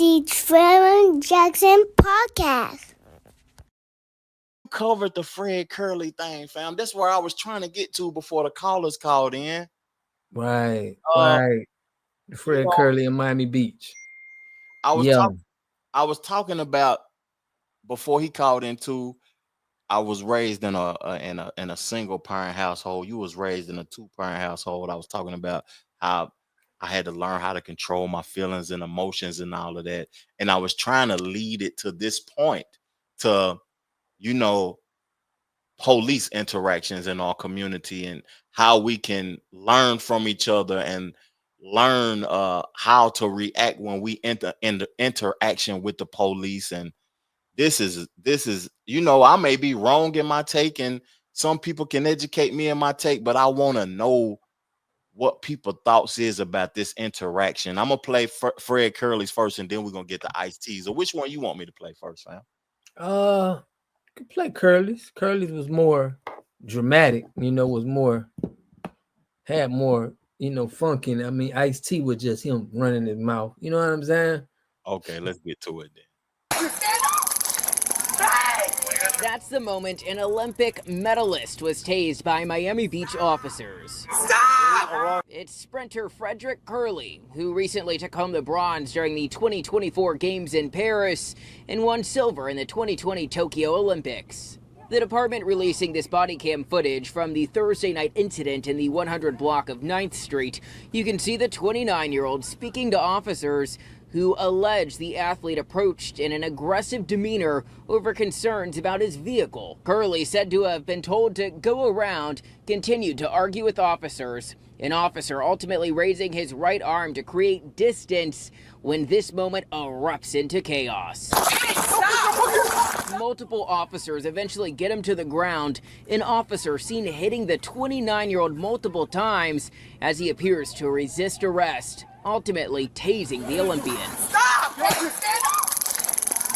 the Trevor Jackson podcast. Covered the Fred Kerley thing, fam. That's where I was trying to get to before the callers called in. Right, Uh, right. you Fred know, Kerley in Miami Beach. I was Yeah. talking. I was talking about before he called in too. I was raised in a single parent household. You was raised in a two parent household. I was talking about how I had to learn how to control my feelings and emotions and all of that. And I was trying to lead it to this point to, you know, police interactions in our community and how we can learn from each other and learn how to react when we enter into interaction with the police. And this is I may be wrong in my take, and some people can educate me in my take, but I want to know what people thoughts is about this interaction. I'm gonna play Fred Curley's first, and then we're gonna get the Ice T's. So which one you want me to play first, fam? Uh could play Curly's. Curly's was more dramatic, was more had more, funkin'. I mean, Ice T was just him running his mouth. You know what I'm saying? Okay, let's get to it then. That's the moment an Olympic medalist was tased by Miami Beach officers. Stop! It's sprinter Fred Kerley, who recently took home the bronze during the 2024 Games in Paris and won silver in the 2020 Tokyo Olympics. The department releasing this body cam footage from the Thursday night incident in the 100 block of 9th Street. You can see the 29-year-old speaking to officers who allege the athlete approached in an aggressive demeanor over concerns about his vehicle. Kerley, said to have been told to go around, continued to argue with officers. An officer ultimately raising his right arm to create distance when this moment erupts into chaos. Multiple officers eventually get him to the ground. An officer seen hitting the 29-year-old multiple times as he appears to resist arrest, ultimately tasing the Olympian. Stop! Stand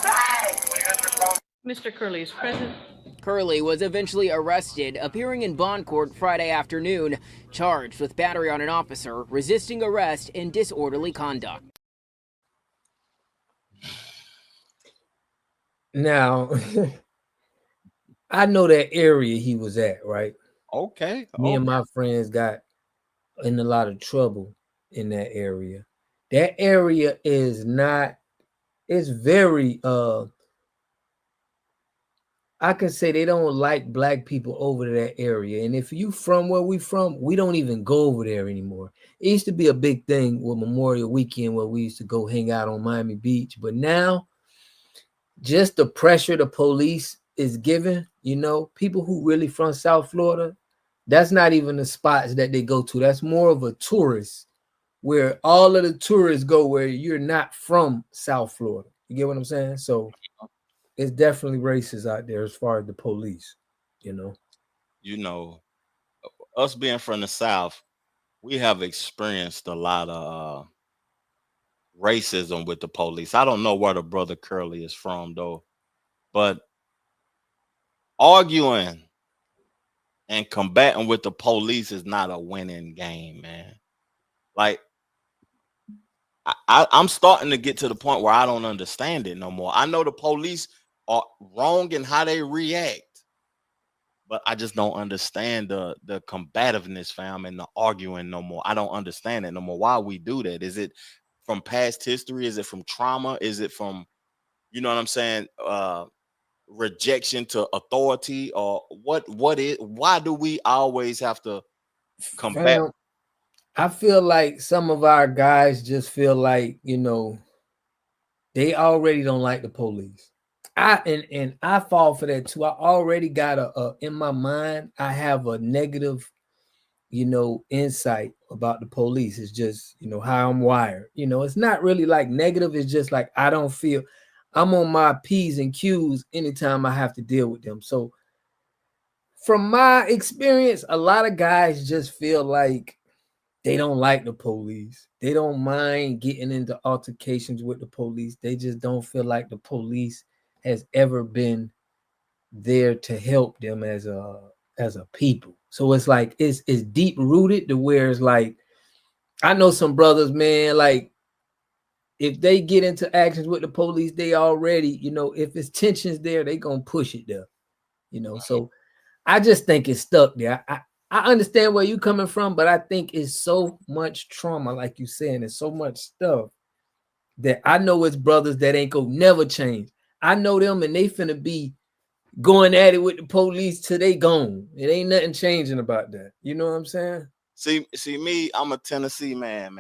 up! Mr. Kerley is present. Kerley was eventually arrested, appearing in bond court Friday afternoon, charged with battery on an officer, resisting arrest, and disorderly conduct. Now, I know that area he was at, right? Okay. Me and my friends got in a lot of trouble in that area. That area is not, it's very, I can say they don't like black people over to that area. And if you from where we from, we don't even go over there anymore. It used to be a big thing with Memorial Weekend where we used to go hang out on Miami Beach. But now, just the pressure the police is giving, people who really from South Florida, that's not even the spots that they go to. That's more of a tourist where all of the tourists go where you're not from South Florida. You get what I'm saying? So it's definitely racist out there as far as the police, Us being from the South, we have experienced a lot of racism with the police. I don't know where the brother Curley is from though, but arguing and combating with the police is not a winning game, man. Like I'm starting to get to the point where I don't understand it no more. I know the police are wrong in how they react, but I just don't understand the combativeness, fam, and the arguing no more. I don't understand it no more. Why we do that? Is it from past history? Is it from trauma? Is it from, you know what I'm saying, rejection to authority? Or what is, why do we always have to combat? Fam, I feel like some of our guys just feel like, they already don't like the police. I fall for that too. I already got a in my mind, I have a negative, insight about the police. It's just, how I'm wired. It's not really like negative. It's just like I don't feel I'm on my P's and Q's anytime I have to deal with them. So from my experience, a lot of guys just feel like they don't like the police. They don't mind getting into altercations with the police. They just don't feel like the police has ever been there to help them as a people. So it's like it's deep rooted to where it's like I know some brothers, man, like if they get into actions with the police, they already, if it's tensions there, they gonna push it there. So I just think it's stuck there. I understand where you coming from, but I think it's so much trauma, like you saying, it's so much stuff that I know it's brothers that ain't gonna never change. I know them and they finna be going at it with the police till they gone. It ain't nothing changing about that. You know what I'm saying? See me, I'm a Tennessee man,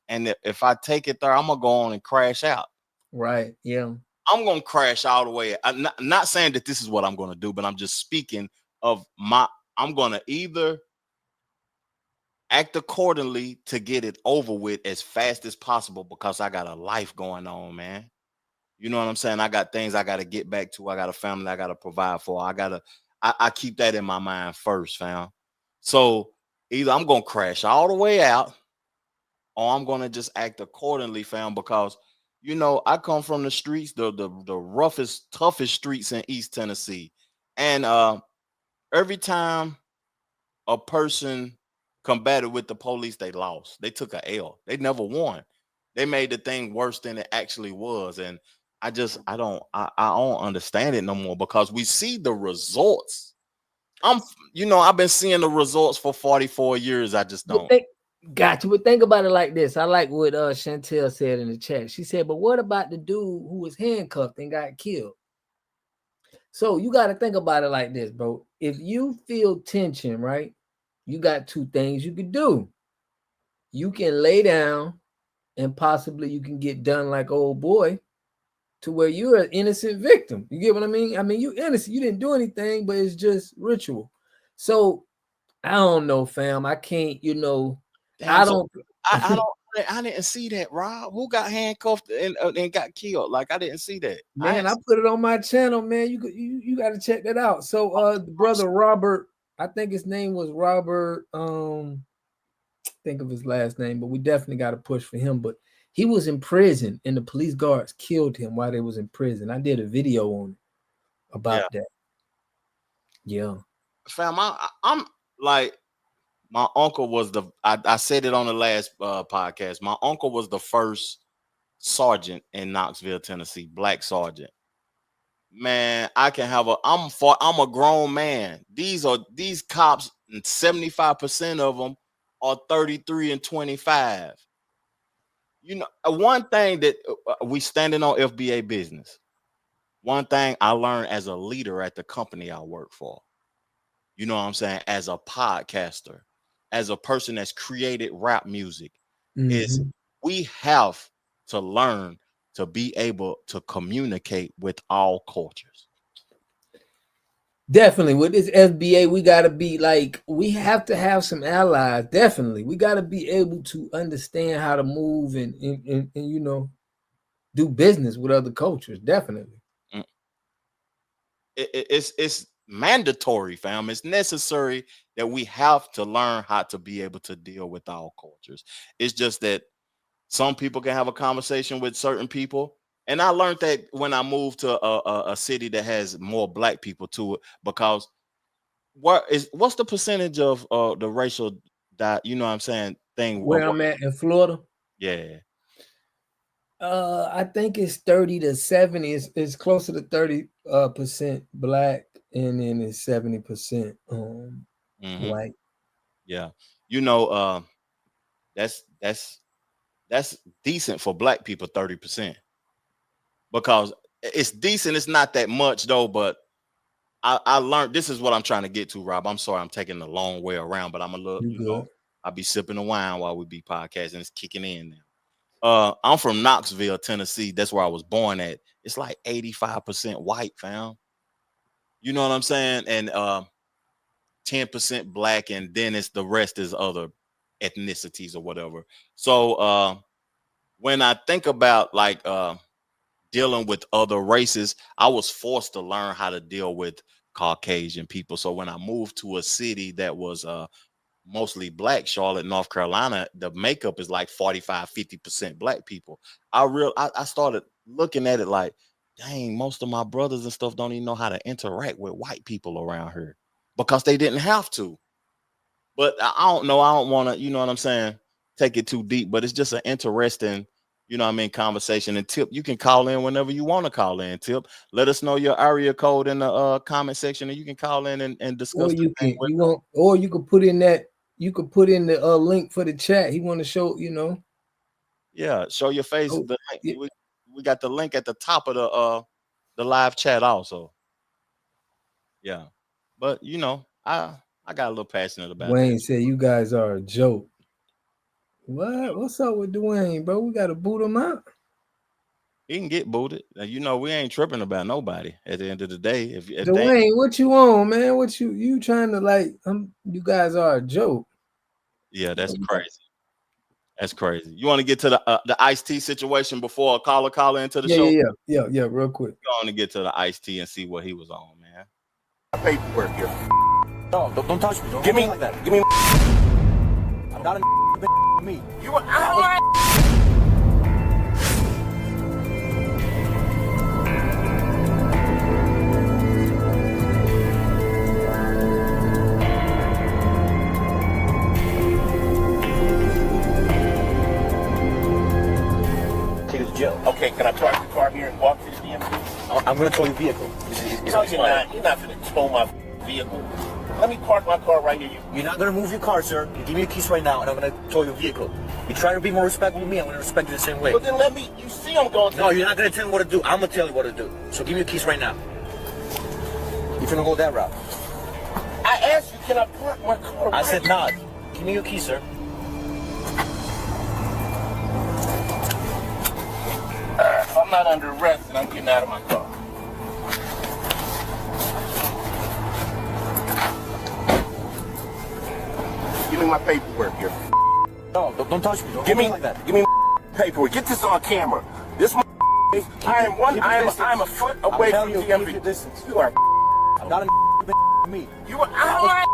and if I take it there, I'm gonna go on and crash out. Right. Yeah. I'm gonna crash all the way. I'm not saying that this is what I'm gonna do, but I'm just speaking of I'm gonna either act accordingly to get it over with as fast as possible because I got a life going on, man. You know what I'm saying? I got things I gotta get back to. I got a family I gotta provide for. I keep that in my mind first, fam. So either I'm gonna crash all the way out, or I'm gonna just act accordingly, fam, because I come from the streets, the roughest, toughest streets in East Tennessee. And every time a person combated with the police, they lost. They took a L. They never won. They made the thing worse than it actually was. And I don't understand it no more because we see the results. I've been seeing the results for 44 years. I just don't. Got you. But think about it like this. I like what Chantel said in the chat. She said, but what about the dude who was handcuffed and got killed? So you got to think about it like this, bro. If you feel tension, right, you got two things you could do. You can lay down and possibly you can get done like old boy to where you're an innocent victim. You get what I mean? I mean, you innocent. You didn't do anything, but it's just ritual. So I don't know, fam. I can't, Damn, I didn't see that, Rob. Who got handcuffed and got killed? Like I didn't see that. Man, I put it on my channel, man. You got to check that out. So the brother Robert, I think his name was Robert. Think of his last name, but we definitely got to push for him. But he was in prison, and the police guards killed him while they was in prison. I did a video on it about that. Yeah, fam, I'm like. My uncle was I said it on the last podcast. My uncle was the first sergeant in Knoxville, Tennessee, black sergeant. Man, I'm a grown man. These cops, 75% of them are 33 and 25. One thing that we standing on FBA business. One thing I learned as a leader at the company I work for. You know what I'm saying? As a podcaster, as a person that's created rap music, is we have to learn to be able to communicate with all cultures. Definitely. With this FBA, we got to be we have to have some allies. Definitely. We got to be able to understand how to move and do business with other cultures. Definitely. It's mandatory, fam. It's necessary that we have to learn how to be able to deal with all cultures. It's just that some people can have a conversation with certain people. And I learned that when I moved to a city that has more black people to it, because what's the percentage of the racial thing where I'm at in Florida? Yeah. I think it's 30 to 70. It's closer to 30% black, and then it's 70% white. Yeah. That's decent for black people, 30%. Because it's decent. It's not that much though, but I learned, this is what I'm trying to get to, Rob. I'm sorry I'm taking the long way around, but I'm a little, I'll be sipping the wine while we be podcasting. It's kicking in now. I'm from Knoxville, Tennessee. That's where I was born at. It's like 85% white, fam. You know what I'm saying? And 10% black, and then the rest is other ethnicities or whatever. So when I think about dealing with other races, I was forced to learn how to deal with Caucasian people. So when I moved to a city that was mostly black, Charlotte, North Carolina, the makeup is like 45-50% black people. I started looking at it like, dang, most of my brothers and stuff don't even know how to interact with white people around here because they didn't have to. But I don't know. I don't want to, you know what I'm saying, take it too deep, but it's just an interesting, you know what I mean, conversation. And Tip, you can call in whenever you want to call in. Tip, let us know your area code in the comment section, and you can call in and discuss. Or you could put in that. You could put in the link for the chat. He want to show, Yeah, show your face. Oh, The link. yeah. We got the link at the top of the live chat also. Yeah, but I got a little passionate about Dwayne that. said you guys are a joke. What? What's up with Dwayne, bro? We gotta boot him out. He can get booted. Now, we ain't tripping about nobody at the end of the day. If Dwayne, what you on, man? What you trying to you guys are a joke. Yeah, that's crazy. That's crazy. You want to get to the iced tea situation before a caller into the show? Yeah, real quick. Go on to get to the iced tea and see what he was on, man. Paperwork here. No, don't touch me. Don't Give me like that. Give me. I'm not a me. You were out. Take it to jail. Okay, can I park the car here and walk to the DMV? I'm going to tow your vehicle. No, you're not. You're not going to tow my vehicle. Let me park my car right here. You're not going to move your car, sir. You give me the keys right now, and I'm going to tow your vehicle. You try to be more respectful with me, I'm going to respect you the same way. Well, then let me. You see, I'm going to. No, you're not going to tell me what to do. I'm going to tell you what to do. So give me your keys right now. You're going to go that route. I asked you, can I park my car? I said not. Give me your keys, sir. If I'm not under arrest, then I'm getting out of my car. Give me my paperwork here. No, don't touch me. Don't Give me like that. Give me paperwork. Get this on camera. This I am a foot away from telling you, keep your DMV. distance. You are. I'm not a me. You are out.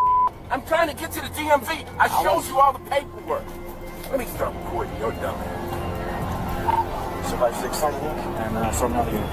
I'm trying to get to the DMV. I showed you all the paperwork. Let me start recording. You're done. Survive 6 start the look and start another unit.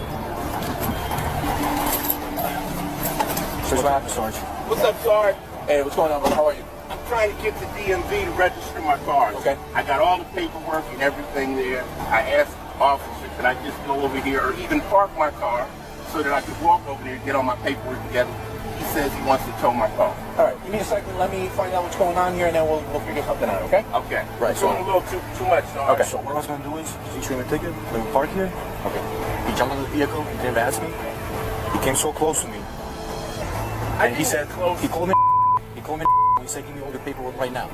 Here's what happened, Sarge. What's up, Sarge? Hey, what's going on, brother? How are you? I'm trying to get to DMV to register my car. Okay. I got all the paperwork and everything there. I asked the officer, can I just go over here or even park my car so that I could walk over there and get all my paperwork together? He says he wants to tow my car. All right, give me a second. Let me find out what's going on here, and then we'll figure something out, okay? Okay. Right, It's going a little too much, Sarge. Okay, so what I was going to do is issue him a ticket, let him park here. Okay. He jumped on the vehicle, he didn't ask me. He came so close to me. And he said, he called me, he said, give me all the paperwork right now.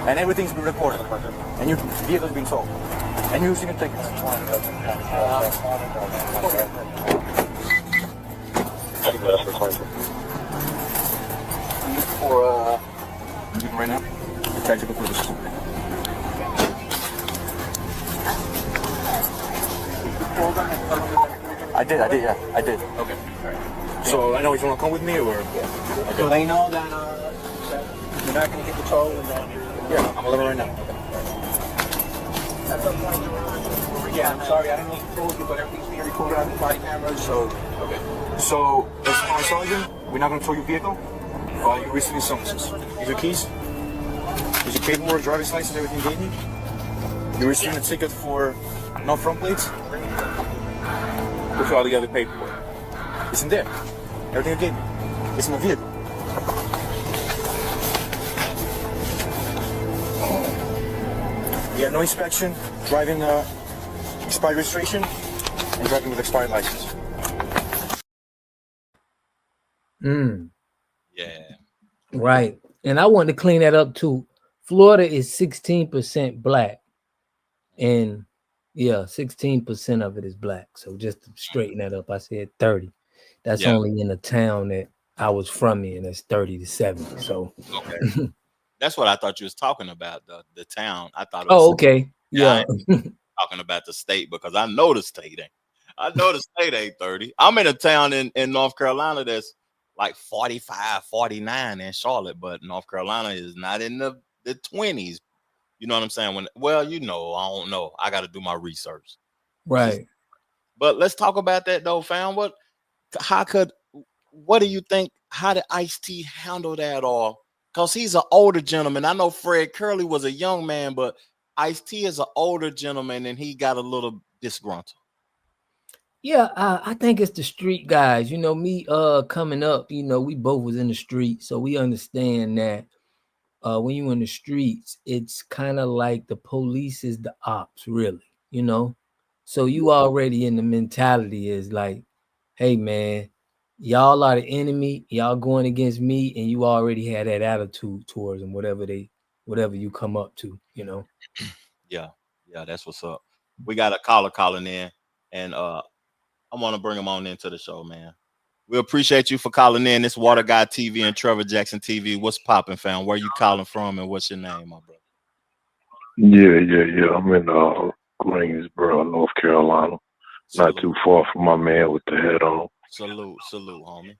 And everything's been recorded. And your vehicle's been sold. And you're using a ticket. For, right now, tactical purposes. I did, yeah, I did. Okay. So I know he's gonna come with me, or okay. So they know that you're not going to get the toll and that you're going to... Yeah, I'm 11 right now. Yeah, I'm sorry, I didn't mean to fool you, but everything's being recorded on the body cameras, so... Okay. So, as far as Sergeant, we're not gonna tow your vehicle. You're receiving summonses. These are keys. These are paperwork, driver's license, everything you gave me. You're receiving a ticket for no front plates. What's all the other paperwork? It's in there. Everything you gave me. It's in the vehicle. You have no inspection, driving expired registration, and driving with expired license. Yeah. Right. And I wanted to clean that up too. Florida is 16% black. And yeah, 16% of it is black. So just to straighten that up, I said 30. That's only in the town that I was from in. That's 30 to 70. So Okay. That's what I thought you was talking about, the town. I thought it was okay. Yeah. talking about the state, because I know the state ain't 30. I'm in a town in North Carolina that's like 45, 49 in Charlotte, but North Carolina is not in the 20s. You know what I'm saying? I don't know. I got to do my research. Right. But let's talk about that though, fam. What do you think? How did Ice-T handle that? Or because he's an older gentleman. I know Fred Kerley was a young man, but Ice-T is an older gentleman and he got a little disgruntled. Yeah, I think it's the street guys. You know, me coming up, you know, we both was in the street, so we understand that when you in the streets, it's kind of like the police is the ops, really, you know. So you already in the mentality is like, hey man, y'all are the enemy, y'all going against me, and you already had that attitude towards them, whatever you come up to, you know. Yeah, that's what's up. We got a caller calling in, and I want to bring him on into the show, man. We appreciate you for calling in. This Water Guy TV and Trevor Jackson TV. What's popping, fam? Where you calling from, and what's your name, my brother? Yeah. I'm in Greensboro, North Carolina. Salute. Not too far from my man with the head on. Salute, homie.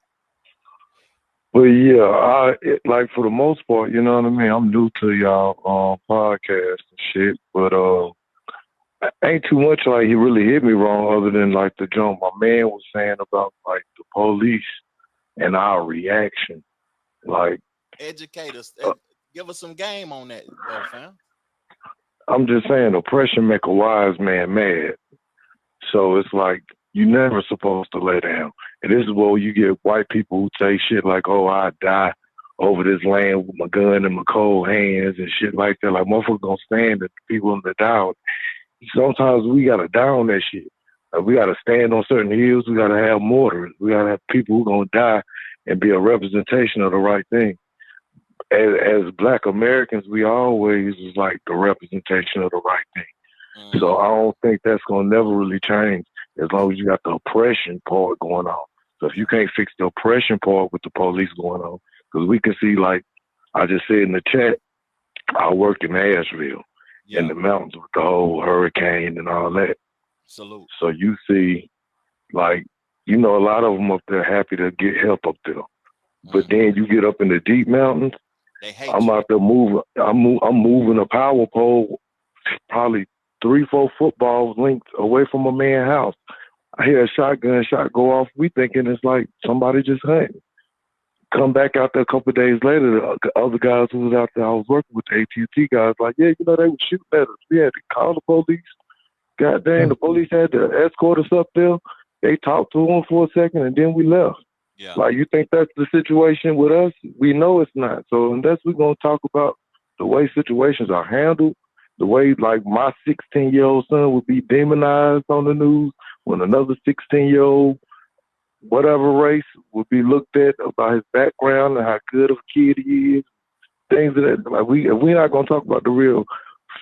But yeah, like for the most part, you know what I mean? I'm new to y'all podcast and shit, but ain't too much like he really hit me wrong other than like the jump my man was saying about like the police and our reaction. Like, Educate us. Give us some game on that, though, fam. I'm just saying, oppression make a wise man mad. So it's like you never supposed to lay down. And this is where you get white people who say shit like, "Oh, I die over this land with my gun in my cold hands" and shit like that. Like, motherfuckers gonna stand at people in the down. Sometimes we gotta down that shit. Like, we gotta stand on certain hills. We gotta have mortars. We gotta have people who gonna die and be a representation of the right thing. As Black Americans, we always was like the representation of the right thing. So I don't think that's gonna never really change as long as you got the oppression part going on. So if you can't fix the oppression part with the police going on, because we can see, like I just said in the chat, I work in Asheville in the mountains with the whole hurricane and all that. Salute. So you see, like, you know, a lot of them up there happy to get help up there. But then you get up in the deep mountains, I'm out there moving. I'm moving a power pole probably 3-4 footballs length away from a man's house. I hear a shotgun shot go off. We thinking it's like somebody just hunting. Come back out there a couple of days later, the other guys who was out there, I was working with the AT&T guys, like, yeah, you know, they were shooting at us. We had to call the police. God dang, the police had to escort us up there. They talked to them for a second, and then we left. Yeah. Like, you think that's the situation with us? We know it's not. So unless we're going to talk about the way situations are handled, the way, like, my 16-year-old son would be demonized on the news when another 16-year-old, whatever race, would be looked at about his background and how good of a kid he is, things of that. Like, if we're not going to talk about the real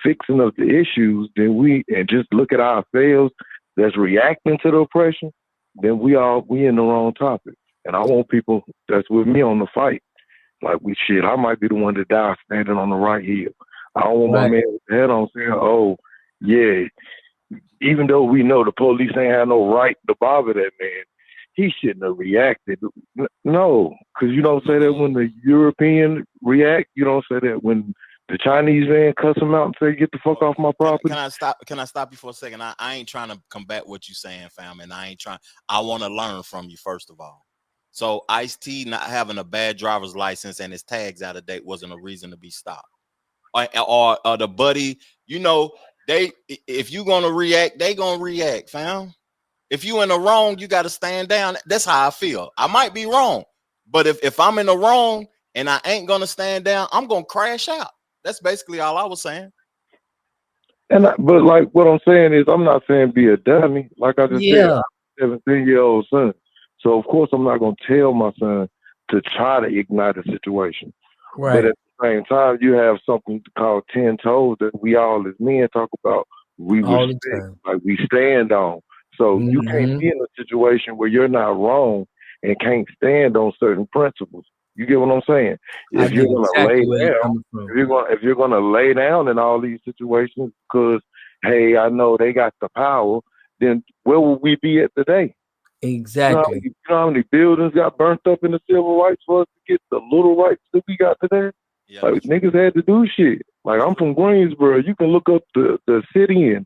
fixing of the issues, then and just look at ourselves that's reacting to the oppression, then we in the wrong topic. And I want people that's with me on the fight. Like, I might be the one to die standing on the right heel. I don't want my man with the head on saying, oh, yeah, even though we know the police ain't had no right to bother that man, he shouldn't have reacted. No, because you don't say that when the European react. You don't say that when the Chinese man cuss him out and say, get the fuck off my property. Can I stop you for a second? I ain't trying to combat what you're saying, fam, and I want to learn from you, first of all. So Ice-T not having a bad driver's license and his tags out of date wasn't a reason to be stopped. Or the buddy, you know, if you gonna react, they gonna react, fam. If you in the wrong, you got to stand down. That's how I feel. I might be wrong, but if I'm in the wrong and I ain't gonna stand down, I'm gonna crash out. That's basically all I was saying. But like what I'm saying is, I'm not saying be a dummy. Like I just said, I'm a 17-year-old son. So of course I'm not gonna tell my son to try to ignite a situation. Right. But at the same time, you have something called 10 toes that we all as men talk about. We respect, like we stand on. So you can't be in a situation where you're not wrong and can't stand on certain principles. You get what I'm saying? If you're gonna lay down, if you're gonna lay down in all these situations because, hey, I know they got the power, then where would we be at today? Exactly. You know how many buildings got burnt up in the civil rights for us to get the little rights that we got today? Yeah, like niggas had to do shit. Like I'm from Greensboro. You can look up the city in,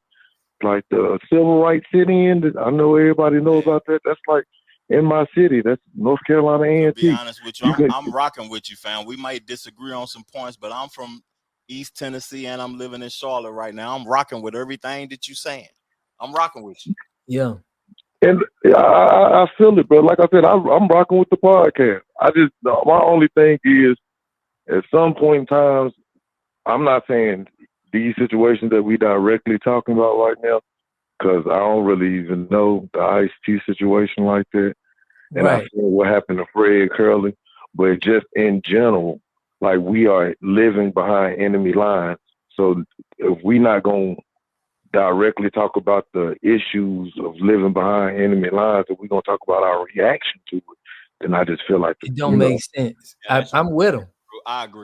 like the civil rights city in. I know everybody knows about that. That's like in my city. That's North Carolina A&T. To be honest with you, I'm rocking with you, fam. We might disagree on some points, but I'm from East Tennessee and I'm living in Charlotte right now. I'm rocking with everything that you're saying. I'm rocking with you. Yeah. And I feel it, bro. Like I said, I'm rocking with the podcast. My only thing is, at some point in time, I'm not saying these situations that we directly talking about right now, because I don't really even know the Ice-T situation like that. And I Right. feel what happened to Fred Kerley, but just in general, like, we are living behind enemy lines. So if we not going to directly talk about the issues of living behind enemy lines, if we're going to talk about our reaction to it, then I just feel like, It don't make sense. I'm with him. I agree.